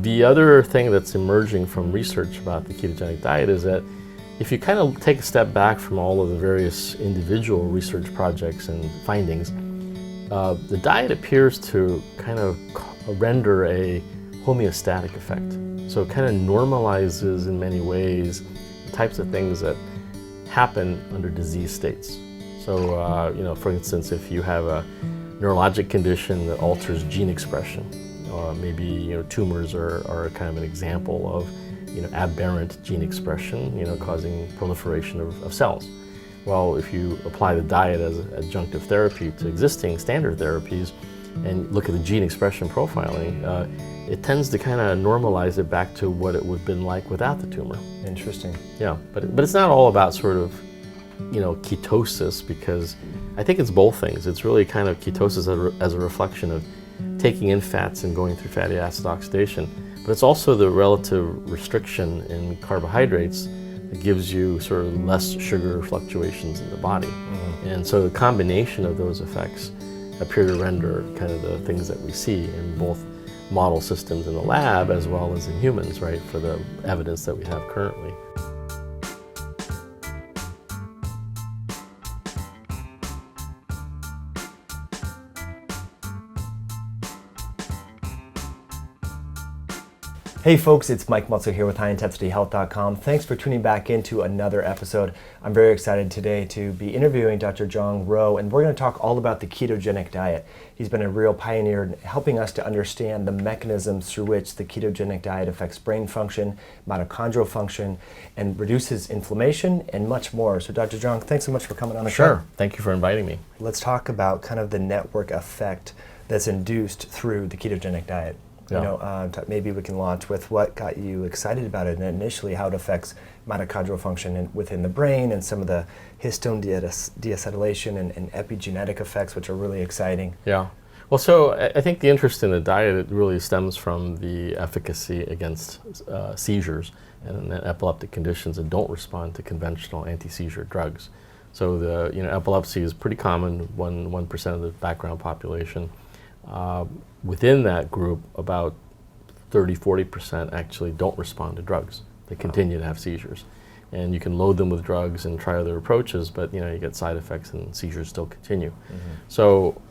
The other thing that's emerging from research about the ketogenic diet is that if you kind of take a step back from all of the various individual research projects and findings, the diet appears to kind of render a homeostatic effect. So it kind of normalizes in many ways the types of things that happen under disease states. So, for instance, if you have a neurologic condition that alters gene expression, maybe tumors are kind of an example of aberrant gene expression, causing proliferation of cells. Well, if you apply the diet as adjunctive therapy to existing standard therapies and look at the gene expression profiling, it tends to kind of normalize it back to what it would have been like without the tumor. Interesting. Yeah, but it's not all about sort of, ketosis, because I think it's both things. It's really kind of ketosis as a reflection of taking in fats and going through fatty acid oxidation, but it's also the relative restriction in carbohydrates that gives you sort of less sugar fluctuations in the body. Mm-hmm. And so the combination of those effects appear to render kind of the things that we see in both model systems in the lab as well as in humans, right, for the evidence that we have currently. Hey folks, it's Mike Mutzel here with HighIntensityHealth.com. Thanks for tuning back into another episode. I'm very excited today to be interviewing Dr. Jong Rho, and we're going to talk all about the ketogenic diet. He's been a real pioneer in helping us to understand the mechanisms through which the ketogenic diet affects brain function, mitochondrial function, and reduces inflammation, and much more. So Dr. Jong, thanks so much for coming on the show. Sure. Thank you for inviting me. Let's talk about kind of the network effect that's induced through the ketogenic diet. Yeah. Maybe we can launch with what got you excited about it, and initially how it affects mitochondrial function within the brain, and some of the histone deacetylation and epigenetic effects, which are really exciting. Yeah. Well, so I think the interest in the diet, it really stems from the efficacy against seizures and epileptic conditions that don't respond to conventional anti-seizure drugs. So the epilepsy is pretty common, 1% of the background population. Within that group, about 30-40% actually don't respond to drugs. They continue to have seizures. And you can load them with drugs and try other approaches, but you get side effects and seizures still continue. Mm-hmm. So,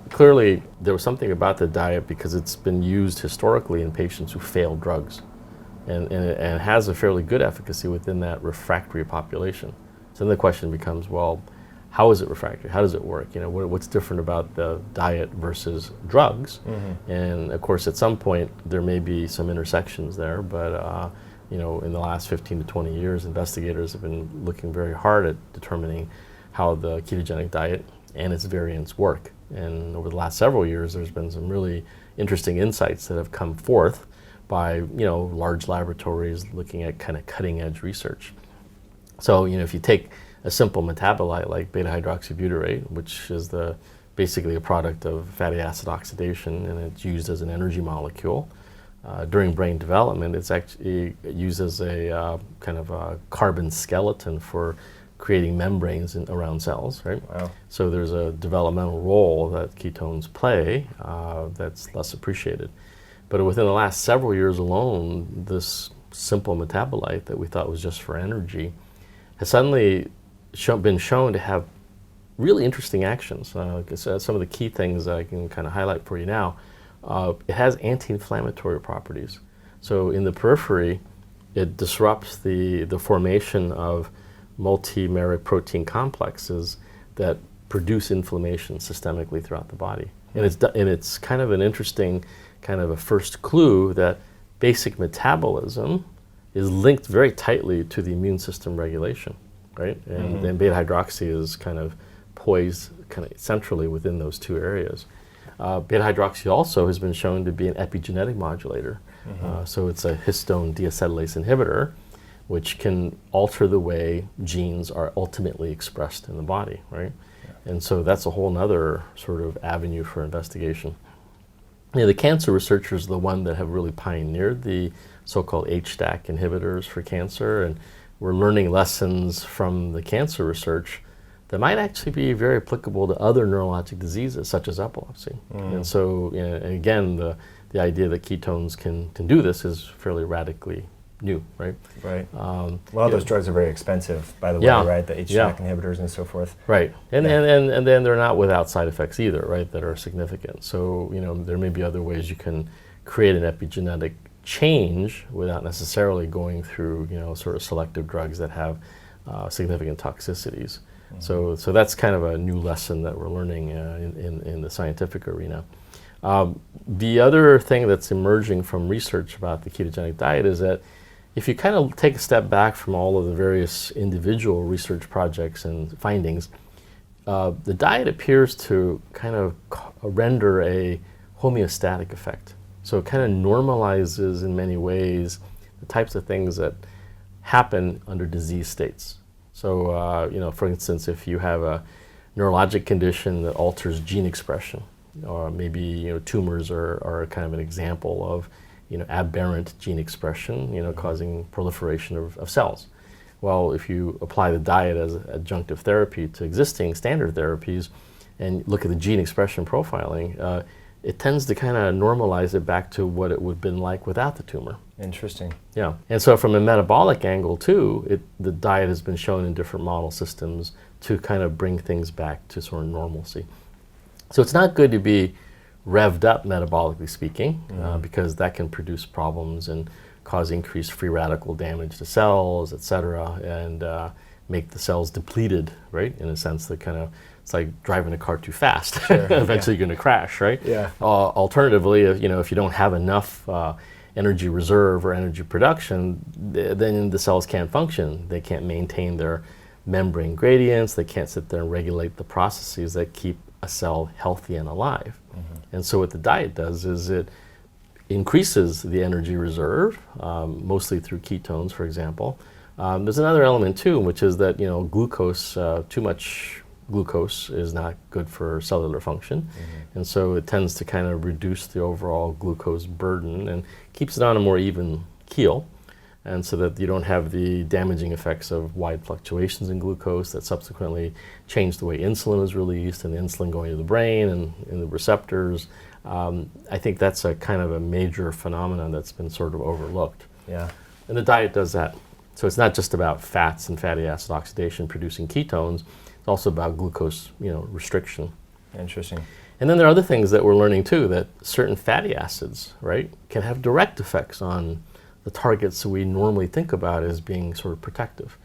clearly there was something about the diet because it's been used historically in patients who failed drugs and has a fairly good efficacy within that refractory population. So then the question becomes, well, how is it refractory? How does it work? What's different about the diet versus drugs? Mm-hmm. And of course, at some point, there may be some intersections there, but in the last 15 to 20 years, investigators have been looking very hard at determining how the ketogenic diet and its variants work. And over the last several years, there's been some really interesting insights that have come forth by, large laboratories looking at kind of cutting edge research. So, if you take a simple metabolite like Beta Hydroxybutyrate, which is basically a product of fatty acid oxidation, and it's used as an energy molecule. During brain development, it's actually used as a kind of a carbon skeleton for creating membranes around cells, right? Wow. So there's a developmental role that ketones play that's less appreciated. But within the last several years alone, this simple metabolite that we thought was just for energy has suddenly been shown to have really interesting actions. Some of the key things I can kind of highlight for you now. It has anti-inflammatory properties. So in the periphery, it disrupts the formation of multimeric protein complexes that produce inflammation systemically throughout the body. And it's kind of an interesting kind of a first clue that basic metabolism is linked very tightly to the immune system regulation. Right, and then beta hydroxy is kind of poised kind of centrally within those two areas. Beta hydroxy also has been shown to be an epigenetic modulator. Mm-hmm. So it's a histone deacetylase inhibitor, which can alter the way genes are ultimately expressed in the body, right? Yeah. And so that's a whole nother sort of avenue for investigation. The cancer researchers are the one that have really pioneered the so-called HDAC inhibitors for cancer, and we're learning lessons from the cancer research that might actually be very applicable to other neurologic diseases such as epilepsy. And so, again, the the idea that ketones can do this is fairly radically new, right? Right. A lot of those drugs are very expensive, by the way, right? The HDAC inhibitors and so forth. Right. And then they're not without side effects either, right, that are significant. So, there may be other ways you can create an epigenetic change without necessarily going through, sort of selective drugs that have significant toxicities. So that's kind of a new lesson that we're learning in the scientific arena. The other thing that's emerging from research about the ketogenic diet is that if you kind of take a step back from all of the various individual research projects and findings, the diet appears to kind of render a homeostatic effect. So it kind of normalizes in many ways the types of things that happen under disease states. So, for instance, if you have a neurologic condition that alters gene expression, or maybe tumors are kind of an example of aberrant gene expression, causing proliferation of cells. Well, if you apply the diet as adjunctive therapy to existing standard therapies and look at the gene expression profiling, it tends to kind of normalize it back to what it would have been like without the tumor. Interesting. Yeah. And so from a metabolic angle too, the diet has been shown in different model systems to kind of bring things back to sort of normalcy. So it's not good to be revved up metabolically speaking, because that can produce problems and cause increased free radical damage to cells, et cetera, and make the cells depleted, right? In a sense that it's like driving a car too fast. Sure, eventually you're going to crash, right? Yeah. Alternatively, if you don't have enough energy reserve or energy production, then the cells can't function. They can't maintain their membrane gradients. They can't sit there and regulate the processes that keep a cell healthy and alive. And so what the diet does is it increases the energy reserve, mostly through ketones, for example. There's another element too, which is that glucose, too much glucose is not good for cellular function, and so it tends to kind of reduce the overall glucose burden and keeps it on a more even keel, and so that you don't have the damaging effects of wide fluctuations in glucose that subsequently change the way insulin is released and the insulin going to the brain and in the receptors. I think that's a kind of a major phenomenon that's been sort of overlooked. Yeah. And the diet does that. So it's not just about fats and fatty acid oxidation producing ketones, it's also about glucose, restriction. Interesting. And then there are other things that we're learning too, that certain fatty acids, right, can have direct effects on the targets that we normally think about as being sort of protective.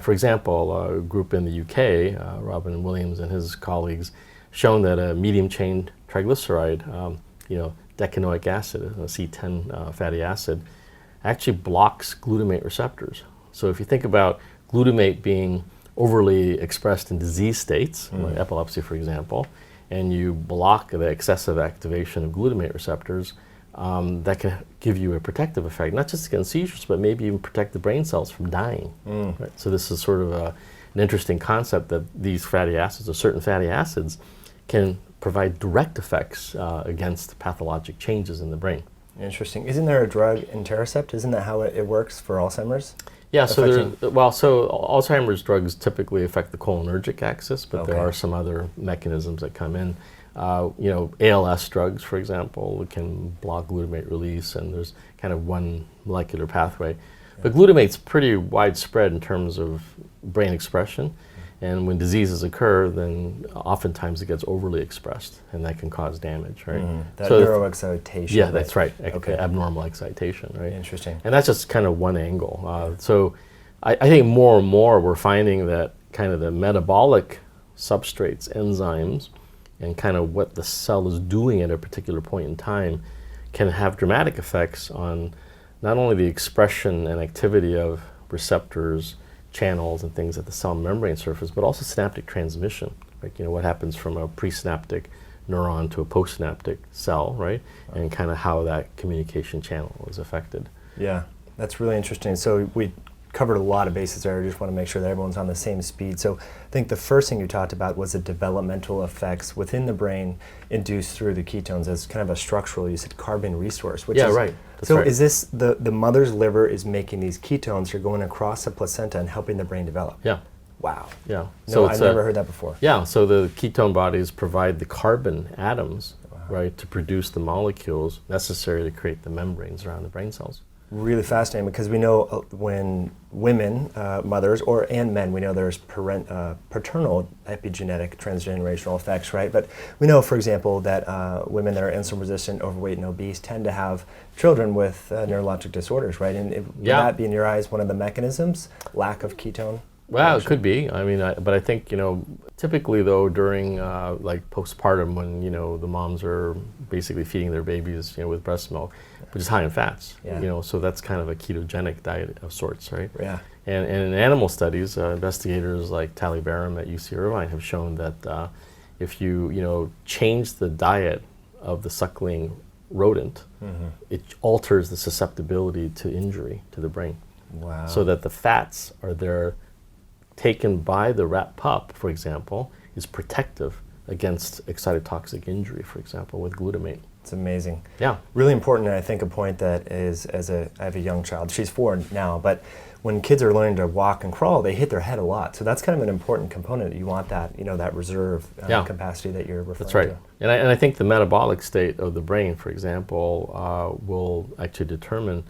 For example, a group in the UK, Robin Williams and his colleagues, shown that a medium-chain triglyceride, decanoic acid, a C10 fatty acid, actually blocks glutamate receptors. So if you think about glutamate being overly expressed in disease states, like epilepsy, for example, and you block the excessive activation of glutamate receptors, that can give you a protective effect, not just against seizures, but maybe even protect the brain cells from dying. Right? So this is sort of an interesting concept that these fatty acids, or certain fatty acids, can provide direct effects against pathologic changes in the brain. Interesting. Isn't there a drug, Intercept? Isn't that how it works for Alzheimer's? Yeah, so Alzheimer's drugs typically affect the cholinergic axis, but there are some other mechanisms that come in. ALS drugs, for example, can block glutamate release, and there's kind of one molecular pathway. But glutamate's pretty widespread in terms of brain expression, and when diseases occur, then oftentimes it gets overly expressed, and that can cause damage, right? That neuroexcitation. Yeah, that's right. Abnormal excitation, right? Interesting. And that's just kind of one angle. So I think more and more we're finding that kind of the metabolic substrates, enzymes, and kind of what the cell is doing at a particular point in time can have dramatic effects on not only the expression and activity of receptors, channels, and things at the cell membrane surface, but also synaptic transmission. Like, what happens from a presynaptic neuron to a postsynaptic cell, right? And kind of how that communication channel is affected. Yeah, that's really interesting. So we covered a lot of bases there. I just want to make sure that everyone's on the same speed. So I think the first thing you talked about was the developmental effects within the brain induced through the ketones as kind of a structural, you said, carbon resource. Which right. That's so right. Is this the mother's liver is making these ketones, you're going across the placenta and helping the brain develop? Yeah. Wow. Yeah. No, I've never heard that before. Yeah, so the ketone bodies provide the carbon atoms right, to produce the molecules necessary to create the membranes around the brain cells. Really fascinating, because we know when women, mothers, and men, we know there's paternal epigenetic transgenerational effects, right? But we know, for example, that women that are insulin resistant, overweight, and obese tend to have children with neurologic disorders, right? And would that be, in your eyes, one of the mechanisms, lack of ketone? Well, it could be. I mean, but I think, typically though, during like postpartum, when, the moms are basically feeding their babies, with breast milk, which is high in fats, so that's kind of a ketogenic diet of sorts, right? Yeah. And in animal studies, investigators like Tali Barum at UC Irvine have shown that if you, change the diet of the suckling rodent, it alters the susceptibility to injury to the brain. Wow. So that the fats are there taken by the rat pup, for example, is protective against excitotoxic injury, for example, with glutamate. It's amazing. Yeah. Really important, and I think a point that is, I have a young child, she's 4 now, but when kids are learning to walk and crawl, they hit their head a lot. So that's kind of an important component. You want that, that reserve capacity that you're referring to. That's right. And I think the metabolic state of the brain, for example, will actually determine,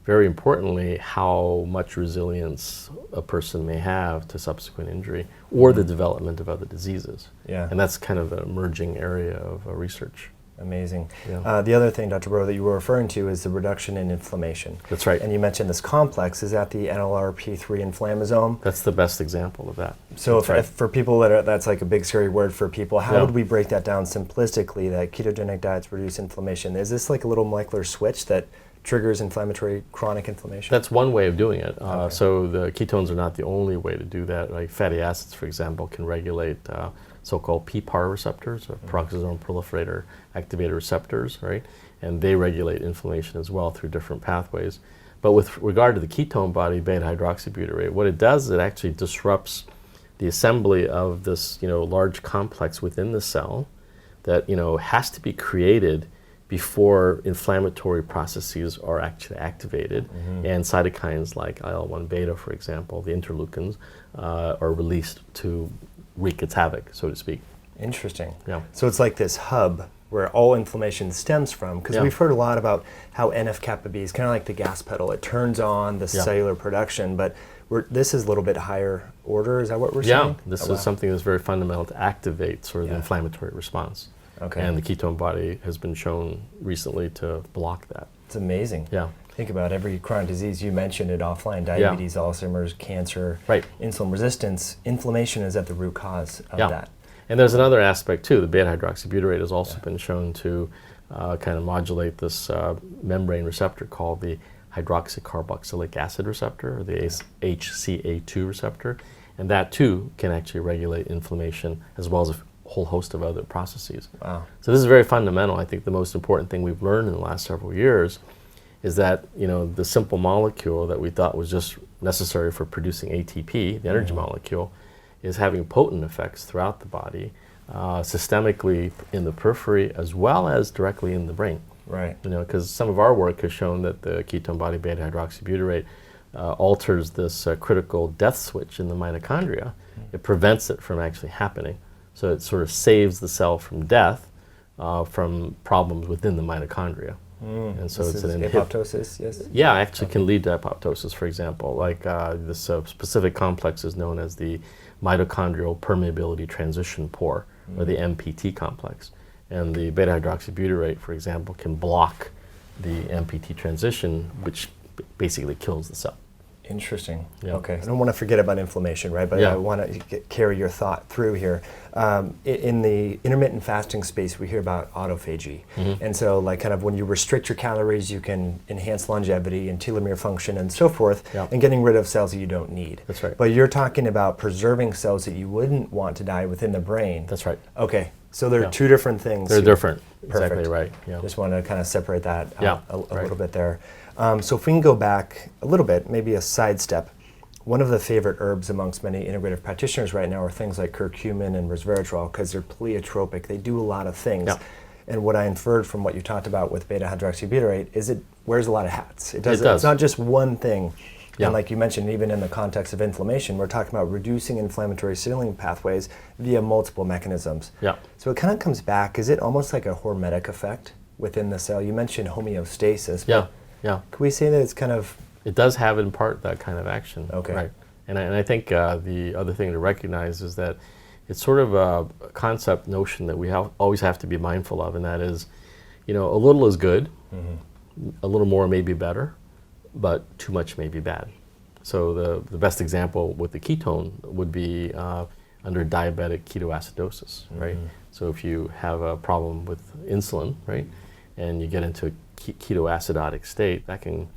very importantly, how much resilience a person may have to subsequent injury or the development of other diseases. Yeah. And that's kind of an emerging area of research. Amazing. Yeah. The other thing, Dr. Rho, that you were referring to is the reduction in inflammation. That's right. And you mentioned this complex. Is that the NLRP3 inflammasome? That's the best example of that. So if for people that's like a big scary word for people, how would we break that down simplistically, that ketogenic diets reduce inflammation? Is this like a little molecular switch that triggers inflammatory chronic inflammation? That's one way of doing it. So the ketones are not the only way to do that. Like fatty acids, for example, can regulate so-called PPAR receptors, or peroxisome proliferator activator receptors, right? And they regulate inflammation as well through different pathways. But with regard to the ketone body, beta hydroxybutyrate, what it does is it actually disrupts the assembly of this, large complex within the cell that, has to be created before inflammatory processes are actually activated, and cytokines like IL-1 beta, for example, the interleukins, are released to wreak its havoc, so to speak. Interesting. Yeah. So it's like this hub where all inflammation stems from, because we've heard a lot about how NF-kappa B is kind of like the gas pedal. It turns on the cellular production, but this is a little bit higher order. Is that what we're saying? Yeah, this is something that's very fundamental to activate sort of the inflammatory response. Okay. And the ketone body has been shown recently to block that. It's amazing. Yeah. Think about every chronic disease. You mentioned it offline: diabetes, Alzheimer's, cancer, insulin resistance. Inflammation is at the root cause of that. And there's another aspect too. The beta hydroxybutyrate has also been shown to kind of modulate this membrane receptor called the hydroxycarboxylic acid receptor, or the HCA2 receptor. And that too can actually regulate inflammation as well as a whole host of other processes. Wow. So this is very fundamental. I think the most important thing we've learned in the last several years is that, the simple molecule that we thought was just necessary for producing ATP, the energy molecule, is having potent effects throughout the body, systemically in the periphery as well as directly in the brain. Right. Because some of our work has shown that the ketone body beta hydroxybutyrate alters this critical death switch in the mitochondria. It prevents it from actually happening. So it sort of saves the cell from death, from problems within the mitochondria. And so it's an apoptosis, yes? Yeah, actually can lead to apoptosis, for example. Like this specific complex is known as the mitochondrial permeability transition pore, or the MPT complex. And the beta hydroxybutyrate, for example, can block the MPT transition, which basically kills the cell. Interesting. Yeah. Okay. I don't want to forget about inflammation, right? But I want to carry your thought through here. In the intermittent fasting space, we hear about autophagy. And so like kind of when you restrict your calories, you can enhance longevity and telomere function and so forth, and getting rid of cells that you don't need. That's right. But you're talking about preserving cells that you wouldn't want to die within the brain. That's right. Okay. So there are two different things. They're different. Perfect. Exactly right. Yeah. Just want to kind of separate that out a right. little bit there. So if we can go back a little bit, maybe a sidestep, one of the favorite herbs amongst many integrative practitioners right now are things like curcumin and resveratrol, because they're pleiotropic. They do a lot of things. Yeah. And what I inferred from what you talked about with beta hydroxybutyrate is it wears a lot of hats. It does. It's not just one thing. Yeah. And like you mentioned, even in the context of inflammation, we're talking about reducing inflammatory signaling pathways via multiple mechanisms. Yeah. So it kind of comes back, is it almost like a hormetic effect within the cell? You mentioned homeostasis. Yeah, yeah. Could we say that it's kind of... It does have in part that kind of action. Okay. Right. And I think the other thing to recognize is that it's sort of a concept notion that we always have to be mindful of, and that is, a little is good, a little more may be better, but too much may be bad. So the best example with the ketone would be under diabetic ketoacidosis, right? So if you have a problem with insulin, right, and you get into a ketoacidotic state, that can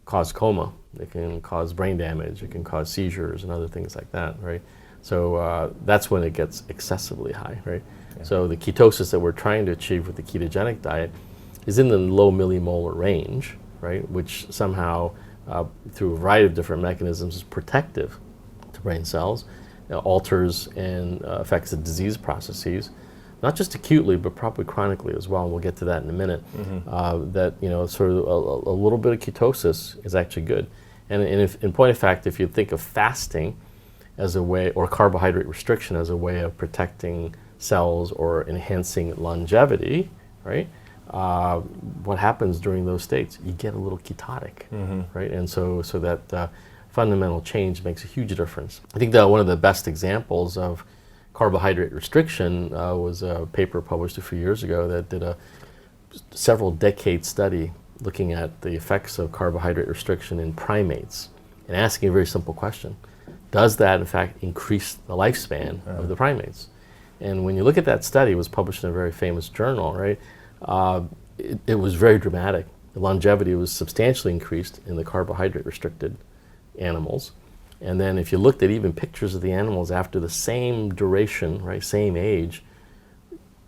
cause coma, it can cause brain damage, it can cause seizures and other things like that, right? So that's when it gets excessively high, right? Yeah. So the ketosis that we're trying to achieve with the ketogenic diet is in the low millimolar range, right? Which somehow, through a variety of different mechanisms, is protective to brain cells, alters and affects the disease processes, not just acutely, but probably chronically as well. And we'll get to that in a minute. That sort of a little bit of ketosis is actually good. And in point of fact, if you think of fasting as a way, or carbohydrate restriction as a way of protecting cells or enhancing longevity, right? What happens during those states? You get a little ketotic, right? And so that fundamental change makes a huge difference. I think that one of the best examples of carbohydrate restriction was a paper published a few years ago that did a several decade study looking at the effects of carbohydrate restriction in primates and asking a very simple question. Does that, in fact, increase the lifespan of the primates? And when you look at that study, it was published in a very famous journal, right? It was very dramatic. The longevity was substantially increased in the carbohydrate-restricted animals. And then if you looked at even pictures of the animals after the same duration, right, same age,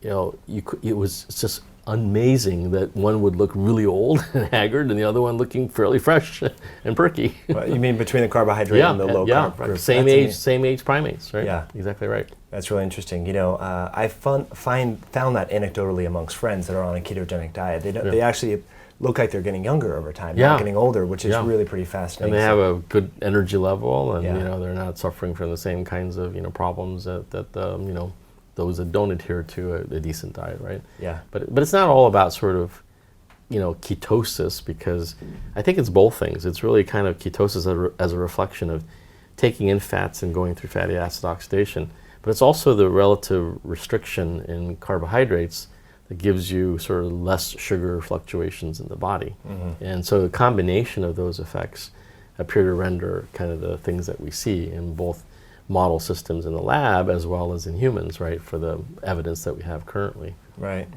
it was just amazing that one would look really old and haggard and the other one looking fairly fresh and perky. Well, you mean between the carbohydrate and the low-carb group? Same age primates, right? Yeah. Exactly right. That's really interesting. I found that anecdotally amongst friends that are on a ketogenic diet. They actually look like they're getting younger over time, not getting older, which is really pretty fascinating. And they have a good energy level, and they're not suffering from the same kinds of problems that those that don't adhere to a decent diet, right? Yeah. But it's not all about sort of ketosis, because I think it's both things. It's really kind of ketosis as a reflection of taking in fats and going through fatty acid oxidation. But it's also the relative restriction in carbohydrates that gives you sort of less sugar fluctuations in the body. And so the combination of those effects appear to render kind of the things that we see in both model systems in the lab as well as in humans, right, for the evidence that we have currently. Right.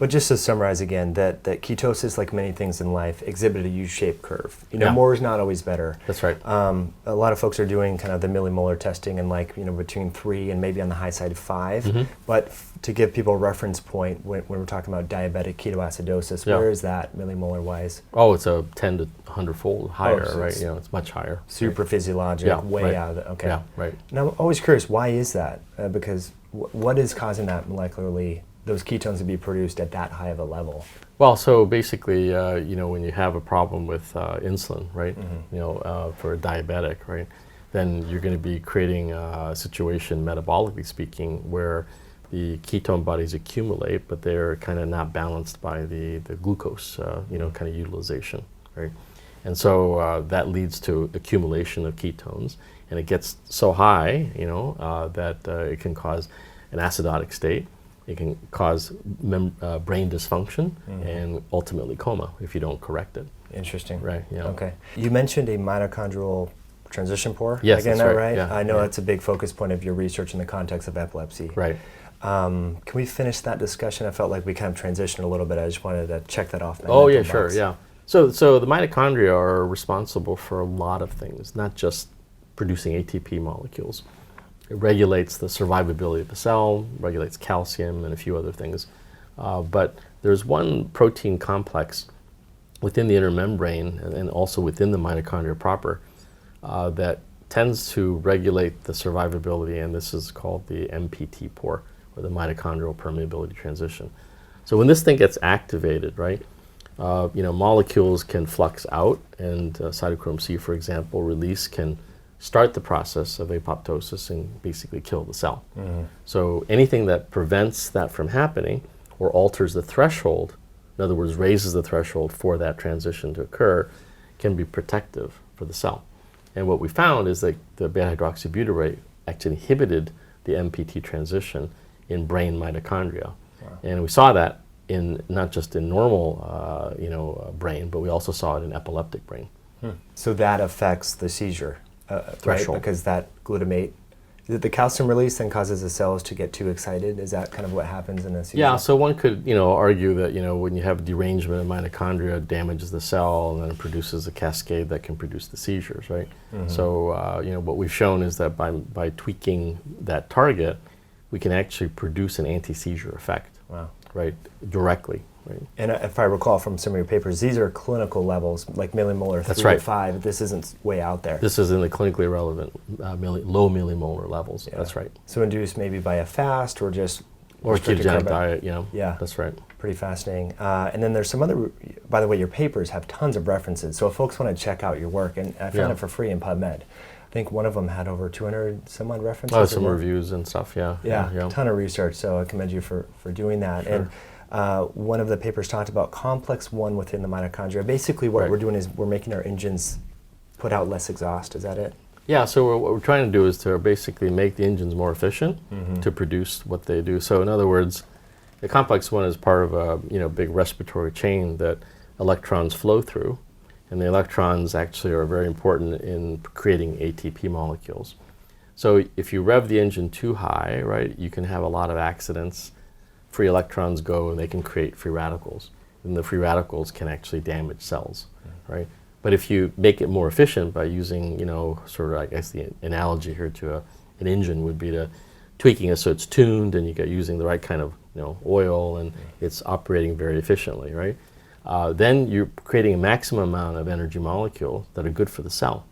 But just to summarize again, that ketosis, like many things in life, exhibit a U-shaped curve. More is not always better. That's right. A lot of folks are doing kind of the millimolar testing and between 3 and maybe on the high side 5. But to give people a reference point, when we're talking about diabetic ketoacidosis, where is that millimolar wise? Oh, it's a 10 to 100-fold higher, so right? It's much higher. Super physiologic, way out of it. Okay. Yeah, right. And I'm always curious, why is that? Because what is causing that molecularly, those ketones to be produced at that high of a level? Well, so basically, when you have a problem with insulin, right, for a diabetic, right, then you're going to be creating a situation, metabolically speaking, where the ketone bodies accumulate, but they're kind of not balanced by the glucose, kind of utilization, right? And so that leads to accumulation of ketones, and it gets so high, that it can cause an acidotic state. It can cause brain dysfunction and ultimately coma if you don't correct it. Interesting. Right. Yeah. Okay. You mentioned a mitochondrial transition pore. Yes, Again, that's right? Yeah, I know that's a big focus point of your research in the context of epilepsy. Right. Can we finish that discussion? I felt like we kind of transitioned a little bit. I just wanted to check that off. Oh yeah, sure. Yeah. So the mitochondria are responsible for a lot of things, not just producing ATP molecules. It regulates the survivability of the cell, regulates calcium and a few other things. But there's one protein complex within the inner membrane and also within the mitochondria proper that tends to regulate the survivability, and this is called the MPT pore, or the mitochondrial permeability transition. So when this thing gets activated, right, molecules can flux out, and cytochrome C, for example, release can start the process of apoptosis and basically kill the cell. So anything that prevents that from happening or alters the threshold, in other words, raises the threshold for that transition to occur, can be protective for the cell. And what we found is that the beta hydroxybutyrate actually inhibited the MPT transition in brain mitochondria. And we saw that in not just in normal brain, but we also saw it in epileptic brain. So that affects the seizure Threshold. right? Because that glutamate, the calcium release then causes the cells to get too excited. Is that kind of what happens in a seizure? Yeah, so one could argue that when you have derangement of mitochondria, it damages the cell and then it produces a cascade that can produce the seizures, right? So what we've shown is that by tweaking that target, we can actually produce an anti-seizure effect. Wow. Right, directly. Right. And if I recall from some of your papers, these are clinical levels, like millimolar 3 to 5. This isn't way out there. This is in the clinically relevant low millimolar levels. Yeah. That's right. So induced maybe by a fast or just or ketogenic diet. Yeah, that's right. Pretty fascinating. And then there's some other. By the way, your papers have tons of references. So if folks want to check out your work, and I found it for free in PubMed. I think one of them had over 200 some odd references. Oh, some reviews and stuff, yeah. Yeah, ton of research, so I commend you for doing that. Sure. And one of the papers talked about complex 1 within the mitochondria. Basically what we're doing is we're making our engines put out less exhaust, is that it? Yeah, so what we're trying to do is to basically make the engines more efficient to produce what they do. So in other words, the complex 1 is part of a big respiratory chain that electrons flow through. And the electrons actually are very important in creating ATP molecules. So if you rev the engine too high, right, you can have a lot of accidents. Free electrons go and they can create free radicals. And the free radicals can actually damage cells, right? But if you make it more efficient by using, sort of, I guess the analogy here to an engine would be to tweaking it so it's tuned and you get using the right kind of oil and it's operating very efficiently, right? Then you're creating a maximum amount of energy molecules that are good for the cell,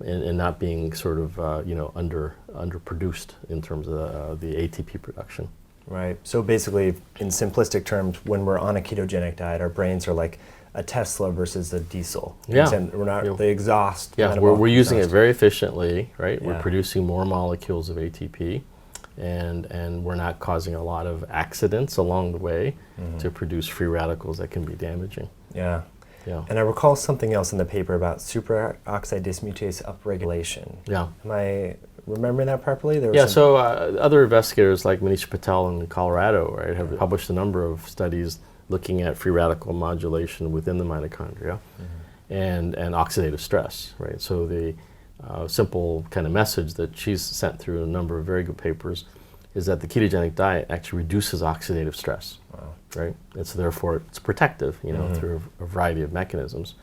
and not being sort of underproduced in terms of the ATP production. Right. So basically, in simplistic terms, when we're on a ketogenic diet, our brains are like a Tesla versus a diesel. Yeah. And we're not the exhaust. Yeah, we're using it very efficiently, right? Yeah. We're producing more molecules of ATP, and we're not causing a lot of accidents along the way to produce free radicals that can be damaging. Yeah. Yeah. And I recall something else in the paper about superoxide dismutase upregulation. Yeah. Am I remembering that properly? So other investigators like Manish Patel in Colorado, right, have published a number of studies looking at free radical modulation within the mitochondria and oxidative stress, right? So the simple kind of message that she's sent through a number of very good papers is that the ketogenic diet actually reduces oxidative stress, right? And so therefore it's protective, through a variety of mechanisms.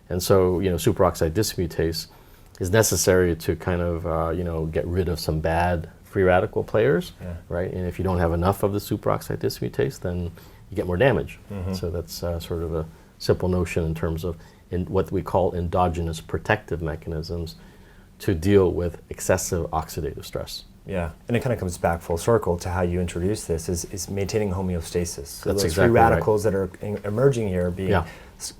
And so, superoxide dismutase is necessary to kind of, get rid of some bad free radical players, right? And if you don't have enough of the superoxide dismutase, then you get more damage. So that's sort of a simple notion in terms of what we call endogenous protective mechanisms to deal with excessive oxidative stress. Yeah, and it kind of comes back full circle to how you introduce this is maintaining homeostasis. So that's those exactly free radicals that are emerging here are being Yeah.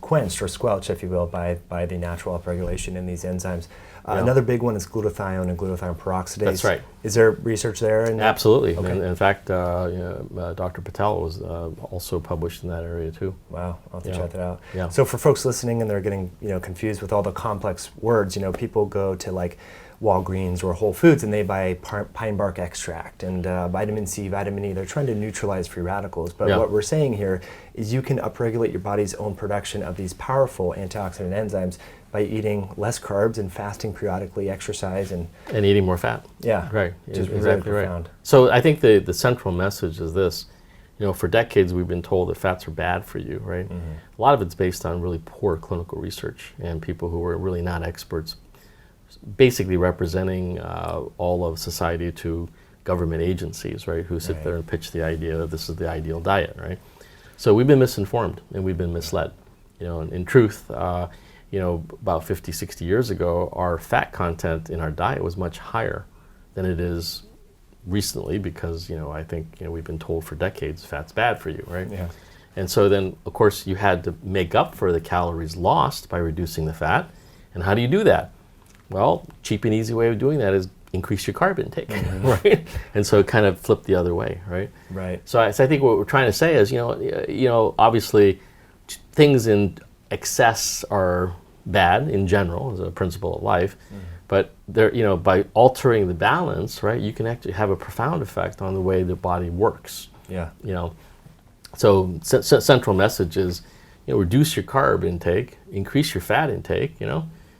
quenched or squelched, if you will, by the natural upregulation in these enzymes. Another big one is glutathione and glutathione peroxidase. That's right. Is there research there? Absolutely. Okay. And in fact, Dr. Patel was also published in that area too. Wow, I'll have to check that out. Yeah. So for folks listening and they're getting confused with all the complex words, people go to like Walgreens or Whole Foods and they buy pine bark extract and vitamin C, vitamin E. They're trying to neutralize free radicals. But what we're saying here is you can upregulate your body's own production of these powerful antioxidant enzymes by eating less carbs and fasting periodically, exercise, and eating more fat. Yeah, right. Just Exactly really right. profound. So I think the central message is this. For decades we've been told that fats are bad for you, right? A lot of it's based on really poor clinical research and people who are really not experts, basically representing all of society to government agencies, right? Who sit there and pitch the idea that this is the ideal diet, right? So we've been misinformed and we've been misled. In truth, about 50, 60 years ago, our fat content in our diet was much higher than it is recently because, I think, we've been told for decades fat's bad for you, right? Yeah. And so then, of course, you had to make up for the calories lost by reducing the fat. And how do you do that? Well, cheap and easy way of doing that is increase your carb intake, right? And so it kind of flipped the other way, right? Right. So I think what we're trying to say is, obviously things in excess are bad in general as a principle of life, but there, by altering the balance, right, you can actually have a profound effect on the way the body works. Yeah. So central message is, reduce your carb intake, increase your fat intake,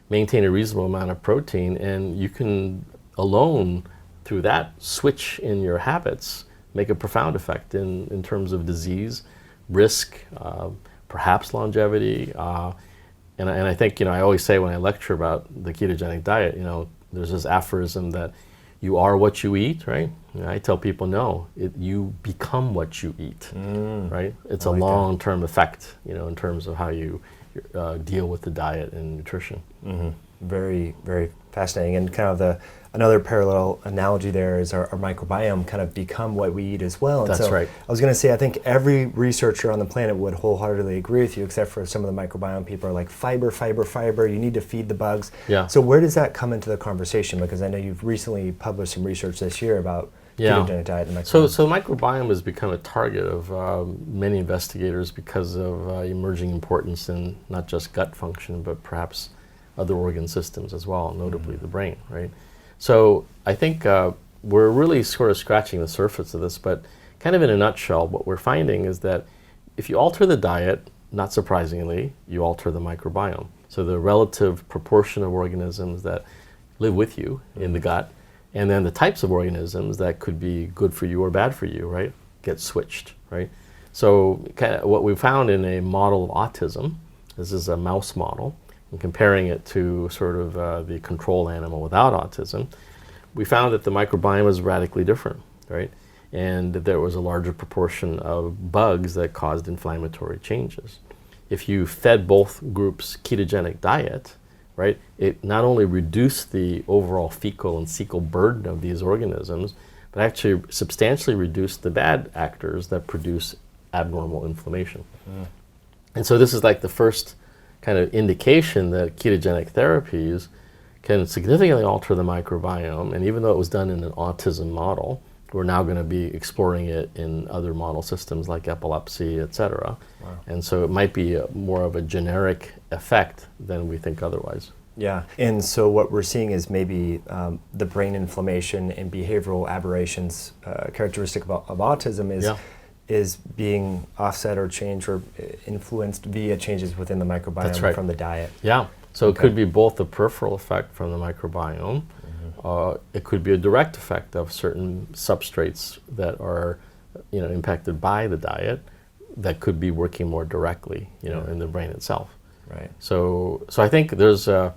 maintain a reasonable amount of protein, and you can alone, through that switch in your habits, make a profound effect in terms of disease, risk, perhaps longevity. And I think, I always say when I lecture about the ketogenic diet, there's this aphorism that you are what you eat, right? I tell people, no, you become what you eat, right? It's a long-term effect, in terms of how you deal with the diet and nutrition. Very, very fascinating. And kind of another parallel analogy there is our microbiome kind of become what we eat as well. And That's right. I was going to say, I think every researcher on the planet would wholeheartedly agree with you, except for some of the microbiome people are like, fiber, fiber, fiber, you need to feed the bugs. Yeah. So where does that come into the conversation? Because I know you've recently published some research this year about ketogenic diet and microbiome. So microbiome has become a target of many investigators because of emerging importance in not just gut function, but perhaps other organ systems as well, notably the brain, right? So I think we're really sort of scratching the surface of this, but kind of in a nutshell, what we're finding is that if you alter the diet, not surprisingly, you alter the microbiome. So the relative proportion of organisms that live with you in the gut, and then the types of organisms that could be good for you or bad for you, right, get switched, right? So kind of what we found in a model of autism, this is a mouse model, and comparing it to sort of the control animal without autism, we found that the microbiome was radically different, right? And there was a larger proportion of bugs that caused inflammatory changes. If you fed both groups ketogenic diet, right, it not only reduced the overall fecal and cecal burden of these organisms, but actually substantially reduced the bad actors that produce abnormal inflammation. And so this is like the first kind of indication that ketogenic therapies can significantly alter the microbiome. And even though it was done in an autism model, we're now going to be exploring it in other model systems like epilepsy, et cetera. Wow. And so it might be more of a generic effect than we think otherwise. Yeah, and so what we're seeing is maybe the brain inflammation and behavioral aberrations characteristic of autism is being offset or changed or influenced via changes within the microbiome from the diet. Yeah, so it could be both a peripheral effect from the microbiome, it could be a direct effect of certain substrates that are impacted by the diet that could be working more directly in the brain itself. Right. So I think there's a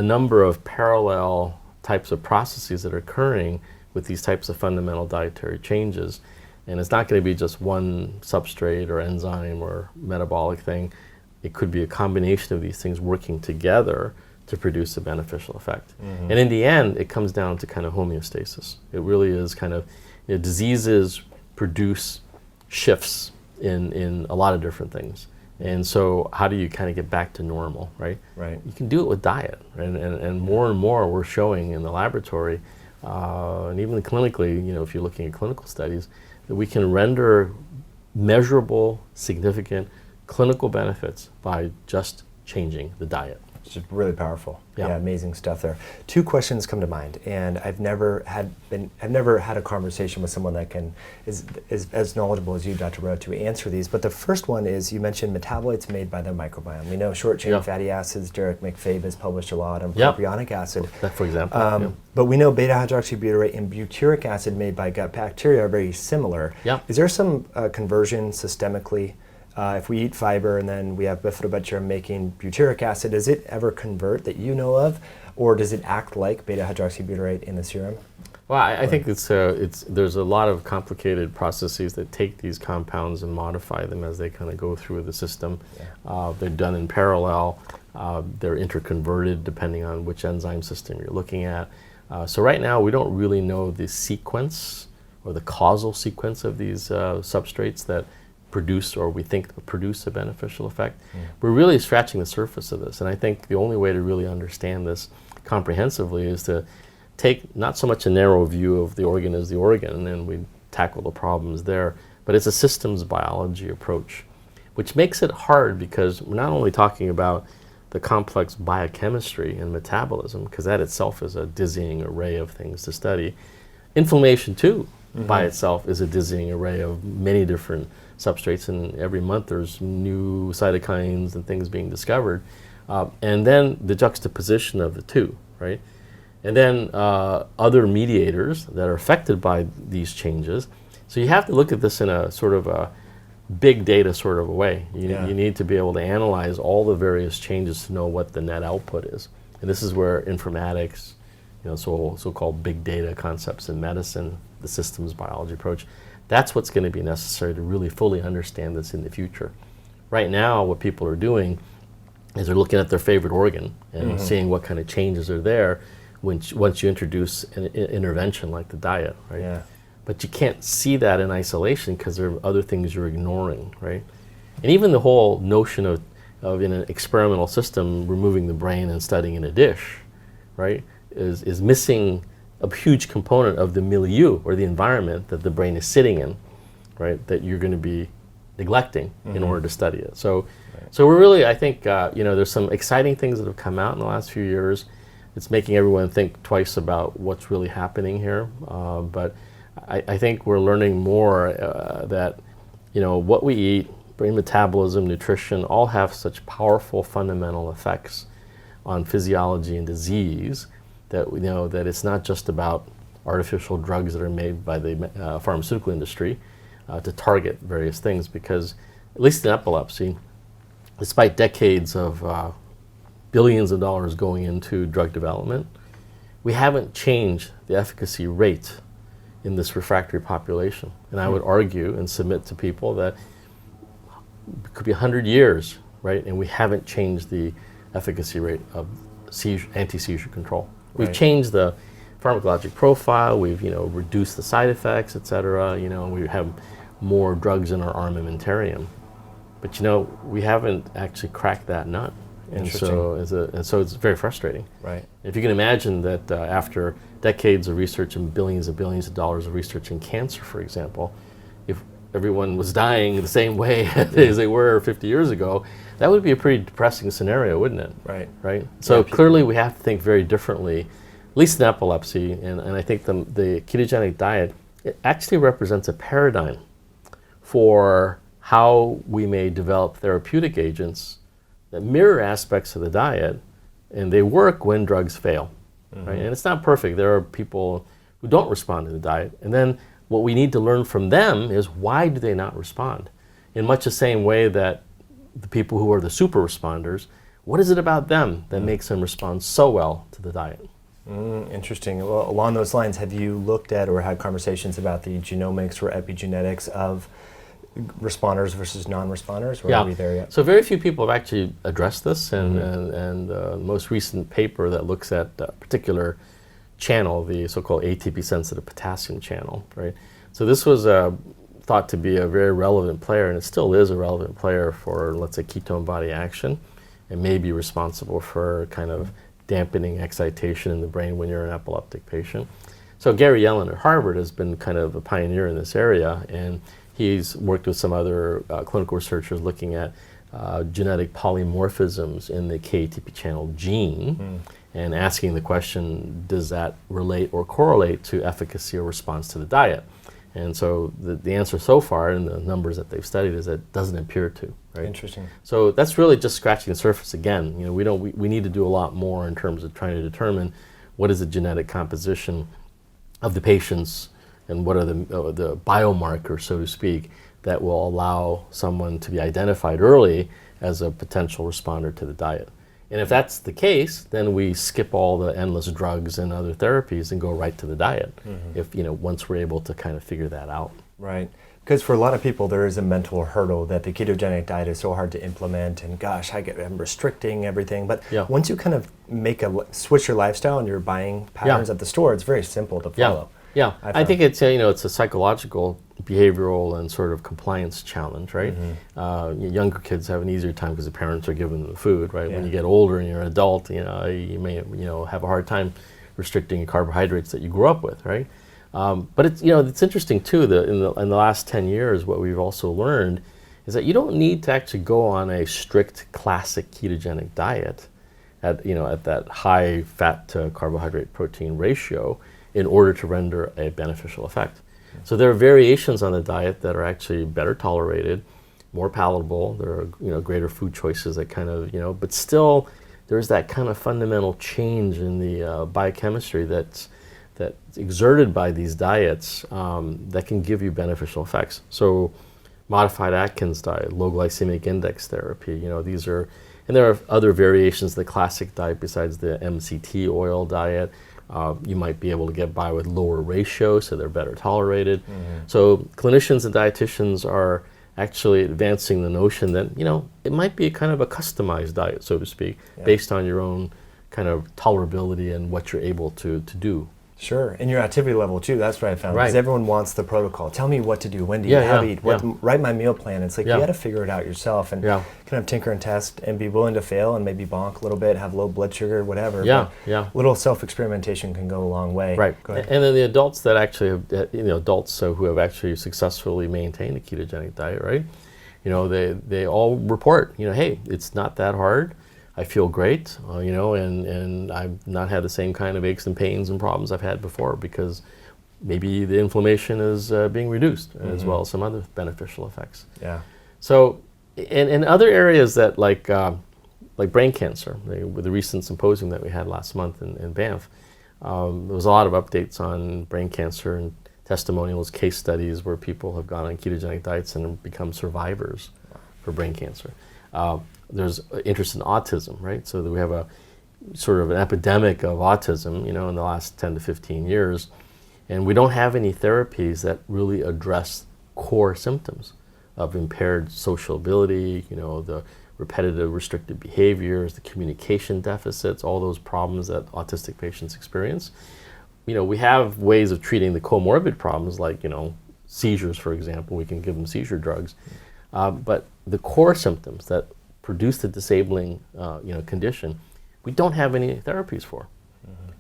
number of parallel types of processes that are occurring with these types of fundamental dietary changes. And it's not going to be just one substrate or enzyme or metabolic thing. It could be a combination of these things working together to produce a beneficial effect. And in the end, it comes down to kind of homeostasis. It really is kind of, diseases produce shifts in a lot of different things. And so how do you kind of get back to normal, right? Right. You can do it with diet. And more we're showing in the laboratory, and even clinically, if you're looking at clinical studies, that we can render measurable, significant clinical benefits by just changing the diet. It's just really powerful. Yeah. Yeah, amazing stuff there. Two questions come to mind, and I've never had a conversation with someone that is as knowledgeable as you, Dr. Rho, to answer these. But the first one is, you mentioned metabolites made by the microbiome. We know short-chain fatty acids. Derek McFabe has published a lot on propionic acid. That, for example. But we know beta hydroxybutyrate and butyric acid made by gut bacteria are very similar. Yeah. Is there some conversion systemically? If we eat fiber and then we have bifidobacterium making butyric acid, does it ever convert that you know of, or does it act like beta hydroxybutyrate in the serum? Well, I think there's a lot of complicated processes that take these compounds and modify them as they kind of go through the system. Yeah. They're done in parallel. They're interconverted depending on which enzyme system you're looking at. So right now we don't really know the sequence or the causal sequence of these substrates that produce or we think produce a beneficial effect. We're really scratching the surface of this, and I think the only way to really understand this comprehensively is to take not so much a narrow view of the organ as the organ, and then we tackle the problems there, but it's a systems biology approach, which makes it hard because we're not only talking about the complex biochemistry and metabolism, because that itself is a dizzying array of things to study. Inflammation too, by itself, is a dizzying array of many different substrates, and every month there's new cytokines and things being discovered. And then the juxtaposition of the two, right? And then other mediators that are affected by these changes. So you have to look at this in a sort of a big data sort of a way. You need to be able to analyze all the various changes to know what the net output is. And this is where informatics, so-called big data concepts in medicine, the systems biology approach, that's what's going to be necessary to really fully understand this in the future. Right now, what people are doing is they're looking at their favorite organ and seeing what kind of changes are there once you introduce an intervention like the diet, right? Yeah. But you can't see that in isolation because there are other things you're ignoring, right? And even the whole notion of in an experimental system removing the brain and studying in a dish, right, is missing a huge component of the milieu or the environment that the brain is sitting in, right, that you're going to be neglecting in order to study it. So we're really, I think, there's some exciting things that have come out in the last few years. It's making everyone think twice about what's really happening here. But I think we're learning more that, what we eat, brain metabolism, nutrition, all have such powerful fundamental effects on physiology and disease that we know that it's not just about artificial drugs that are made by the pharmaceutical industry to target various things, because at least in epilepsy, despite decades of billions of dollars going into drug development, we haven't changed the efficacy rate in this refractory population. And I would argue and submit to people that it could be 100 years, right, and we haven't changed the efficacy rate of anti-seizure control. We've changed the pharmacologic profile, we've reduced the side effects, et cetera, we have more drugs in our armamentarium. But we haven't actually cracked that nut. And so it's very frustrating. Right. If you can imagine that after decades of research and billions of dollars of research in cancer, for example, if everyone was dying the same way as they were 50 years ago, that would be a pretty depressing scenario, wouldn't it? Right. Right. So clearly we have to think very differently, at least in epilepsy, and I think the ketogenic diet, it actually represents a paradigm for how we may develop therapeutic agents that mirror aspects of the diet, and they work when drugs fail, right? And it's not perfect. There are people who don't respond to the diet, and then what we need to learn from them is why do they not respond? In much the same way that the people who are the super responders, what is it about them that makes them respond so well to the diet? Interesting. Well, along those lines, have you looked at or had conversations about the genomics or epigenetics of responders versus non-responders? Or are we there yet? So very few people have actually addressed this, and the most recent paper that looks at a particular channel, the so-called ATP-sensitive potassium channel, right? So this was thought to be a very relevant player, and it still is a relevant player for, let's say, ketone body action, and may be responsible for kind of dampening excitation in the brain when you're an epileptic patient. So Gary Yellen at Harvard has been kind of a pioneer in this area, and he's worked with some other clinical researchers looking at genetic polymorphisms in the KATP channel gene and asking the question, does that relate or correlate to efficacy or response to the diet? And so the answer so far in the numbers that they've studied is that it doesn't appear to. Right? Interesting. So that's really just scratching the surface again. We need to do a lot more in terms of trying to determine what is the genetic composition of the patients and what are the biomarkers, so to speak, that will allow someone to be identified early as a potential responder to the diet. And if that's the case, then we skip all the endless drugs and other therapies and go right to the diet. If once we're able to kind of figure that out. Right. Because for a lot of people, there is a mental hurdle that the ketogenic diet is so hard to implement, and gosh, I'm restricting everything. But once you kind of switch your lifestyle and your buying patterns at the store, it's very simple to follow. Yeah, I think it's it's a psychological, behavioral, and sort of compliance challenge, right? Younger kids have an easier time because the parents are giving them the food, right? Yeah. When you get older and you're an adult, you may have a hard time restricting carbohydrates that you grew up with, right? But it's interesting too that in the last 10 years, what we've also learned is that you don't need to actually go on a strict classic ketogenic diet at that high fat to carbohydrate protein ratio in order to render a beneficial effect. So there are variations on the diet that are actually better tolerated, more palatable. There are greater food choices that kind of but still there's that kind of fundamental change in the biochemistry that's exerted by these diets that can give you beneficial effects. So modified Atkins diet, low glycemic index therapy, these are, and there are other variations of the classic diet besides the MCT oil diet. You might be able to get by with lower ratios, so they're better tolerated. So clinicians and dietitians are actually advancing the notion that, it might be a kind of a customized diet, so to speak, based on your own kind of tolerability and what you're able to do. Sure, and your activity level too. That's what I found. Right. Because everyone wants the protocol. Tell me what to do. When to eat? How to eat? Write my meal plan. It's like you got to figure it out yourself and kind of tinker and test and be willing to fail and maybe bonk a little bit, have low blood sugar, whatever. Little self-experimentation can go a long way. Right. Go ahead. And then the adults that actually have, adults who have actually successfully maintained a ketogenic diet, right? They all report, hey, it's not that hard. I feel great, and I've not had the same kind of aches and pains and problems I've had before because maybe the inflammation is being reduced as well as some other beneficial effects. Yeah. So, in other areas that like brain cancer, with the recent symposium that we had last month in Banff, there was a lot of updates on brain cancer and testimonials, case studies where people have gone on ketogenic diets and become survivors for brain cancer. There's interest in autism, right? So that we have a sort of an epidemic of autism, in the last 10 to 15 years. And we don't have any therapies that really address core symptoms of impaired social ability, the repetitive restricted behaviors, the communication deficits, all those problems that autistic patients experience. We have ways of treating the comorbid problems like, seizures, for example. We can give them seizure drugs. But the core symptoms that produce the disabling condition, we don't have any therapies for.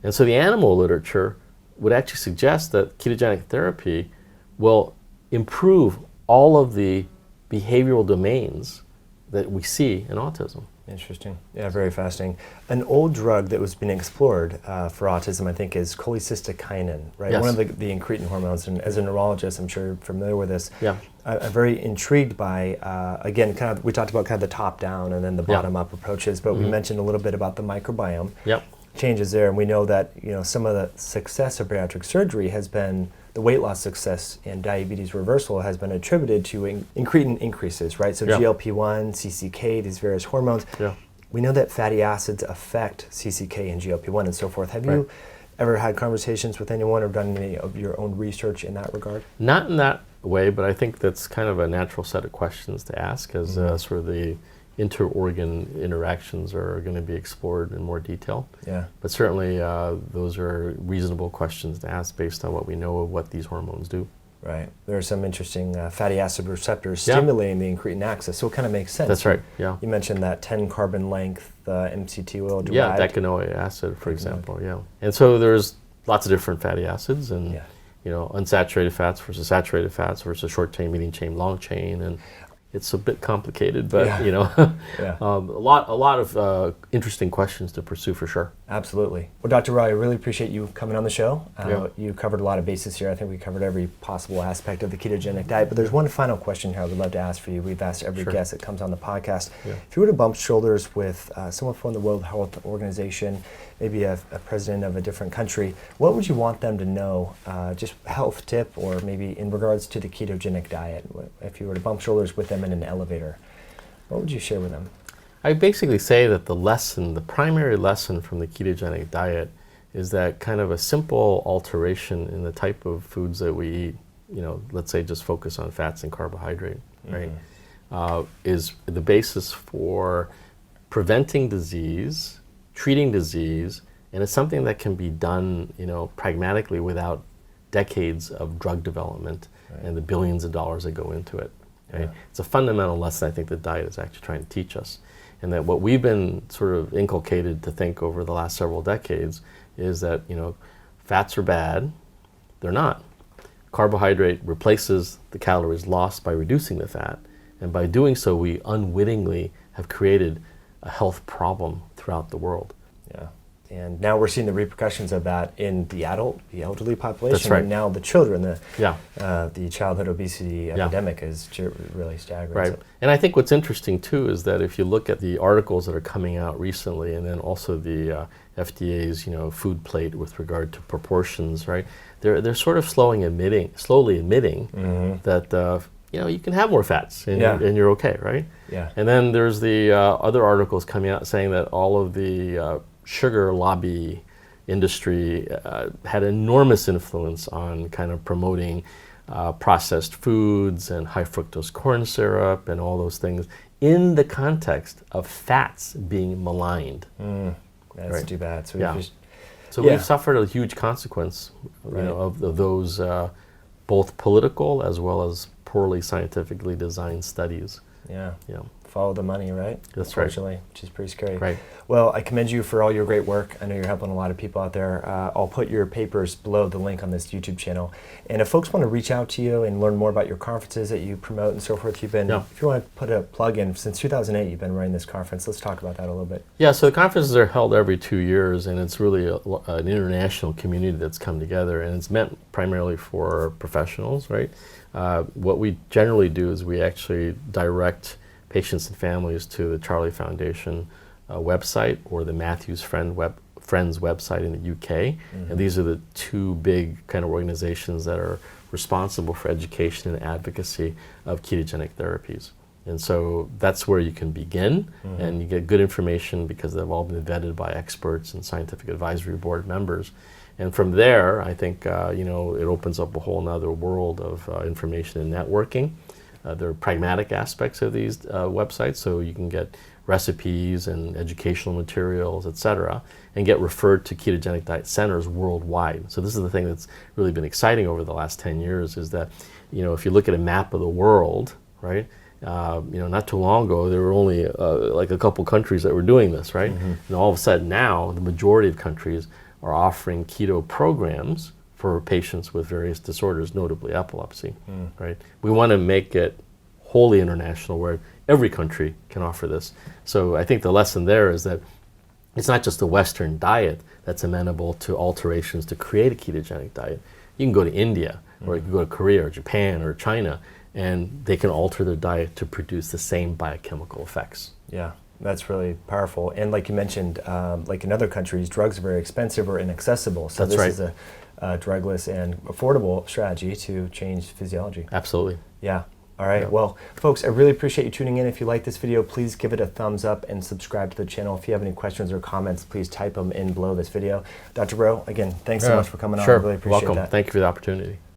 And so the animal literature would actually suggest that ketogenic therapy will improve all of the behavioral domains that we see in autism. Interesting. Yeah, very fascinating. An old drug that was being explored for autism, I think, is cholecystokinin, right? Yes. One of the incretin hormones. And as a neurologist, I'm sure you're familiar with this. Yeah. I'm very intrigued by, again, kind of, we talked about kind of the top-down and then the bottom-up approaches, but we mentioned a little bit about the microbiome. Changes there, and we know that some of the success of bariatric surgery has been the weight loss success and diabetes reversal has been attributed to incretin increases, right? So GLP-1, CCK, these various hormones. We know that fatty acids affect CCK and GLP-1 and so forth. Have you ever had conversations with anyone or done any of your own research in that regard? Not in that way, but I think that's kind of a natural set of questions to ask as sort of the inter-organ interactions are going to be explored in more detail. But certainly those are reasonable questions to ask based on what we know of what these hormones do. Right. There are some interesting fatty acid receptors stimulating the incretin axis, so it kind of makes sense. That's right, yeah. You mentioned that 10 carbon length MCT oil derived. Yeah, decanoic acid, for example, And so there's lots of different fatty acids and unsaturated fats versus saturated fats versus short chain, medium chain, long chain, and it's a bit complicated, but a lot of interesting questions to pursue for sure. Absolutely. Well, Dr. Rao, I really appreciate you coming on the show. You covered a lot of bases here. I think we covered every possible aspect of the ketogenic diet, but there's one final question here I would love to ask for you. We've asked every guest that comes on the podcast. If you were to bump shoulders with someone from the World Health Organization, maybe a president of a different country, what would you want them to know, just health tip or maybe in regards to the ketogenic diet? If you were to bump shoulders with them in an elevator, what would you share with them? I basically say that the primary lesson from the ketogenic diet is that kind of a simple alteration in the type of foods that we eat, let's say just focus on fats and carbohydrate, right, is the basis for preventing disease, treating disease, and it's something that can be done, pragmatically without decades of drug development and the billions of dollars that go into it. Right? Yeah. It's a fundamental lesson I think that diet is actually trying to teach us. And that what we've been sort of inculcated to think over the last several decades is that, fats are bad. They're not. Carbohydrate replaces the calories lost by reducing the fat. And by doing so, we unwittingly have created a health problem throughout the world. Yeah. And now we're seeing the repercussions of that in the elderly population. That's right. And now the children, Yeah. the childhood obesity epidemic is really staggering. Right. So- And I think what's interesting too is that if you look at the articles that are coming out recently, and then also the FDA's food plate with regard to proportions, right? They're sort of slowly admitting that you can have more fats and, and you're okay, right? Yeah. And then there's the other articles coming out saying that all of the sugar lobby industry had enormous influence on kind of promoting processed foods and high fructose corn syrup and all those things in the context of fats being maligned. That's too bad. So we've suffered a huge consequence of those both political as well as poorly scientifically designed studies. Yeah. Follow the money, right? That's right. Unfortunately, which is pretty scary. Right. Well, I commend you for all your great work. I know you're helping a lot of people out there. I'll put your papers below the link on this YouTube channel. And if folks want to reach out to you and learn more about your conferences that you promote and so forth, if you want to put a plug in, since 2008 you've been running this conference. Let's talk about that a little bit. Yeah, so the conferences are held every 2 years, and it's really an international community that's come together, and it's meant primarily for professionals, right? What we generally do is we actually direct patients and families to the Charlie Foundation website or the Matthews Friends website in the UK. And these are the two big kind of organizations that are responsible for education and advocacy of ketogenic therapies. And so that's where you can begin, and you get good information because they've all been vetted by experts and scientific advisory board members. And from there, I think it opens up a whole nother world of information and networking. There are pragmatic aspects of these websites, so you can get recipes and educational materials, etc., and get referred to ketogenic diet centers worldwide. So this is the thing that's really been exciting over the last 10 years is that, if you look at a map of the world, right, not too long ago, there were only like a couple countries that were doing this, right? And all of a sudden now, the majority of countries are offering keto programs for patients with various disorders, notably epilepsy, right? We want to make it wholly international where every country can offer this. So I think the lesson there is that it's not just the Western diet that's amenable to alterations to create a ketogenic diet. You can go to India, or you can go to Korea or Japan or China, and they can alter their diet to produce the same biochemical effects. Yeah. That's really powerful. And like you mentioned, like in other countries, drugs are very expensive or inaccessible. So That's this is a drugless and affordable strategy to change physiology. Absolutely. Yeah. All right. Well, folks, I really appreciate you tuning in. If you like this video, please give it a thumbs up and subscribe to the channel. If you have any questions or comments, please type them in below this video. Dr. Rho, again, thanks so much for coming on. I really appreciate Welcome. that. Thank you for the opportunity.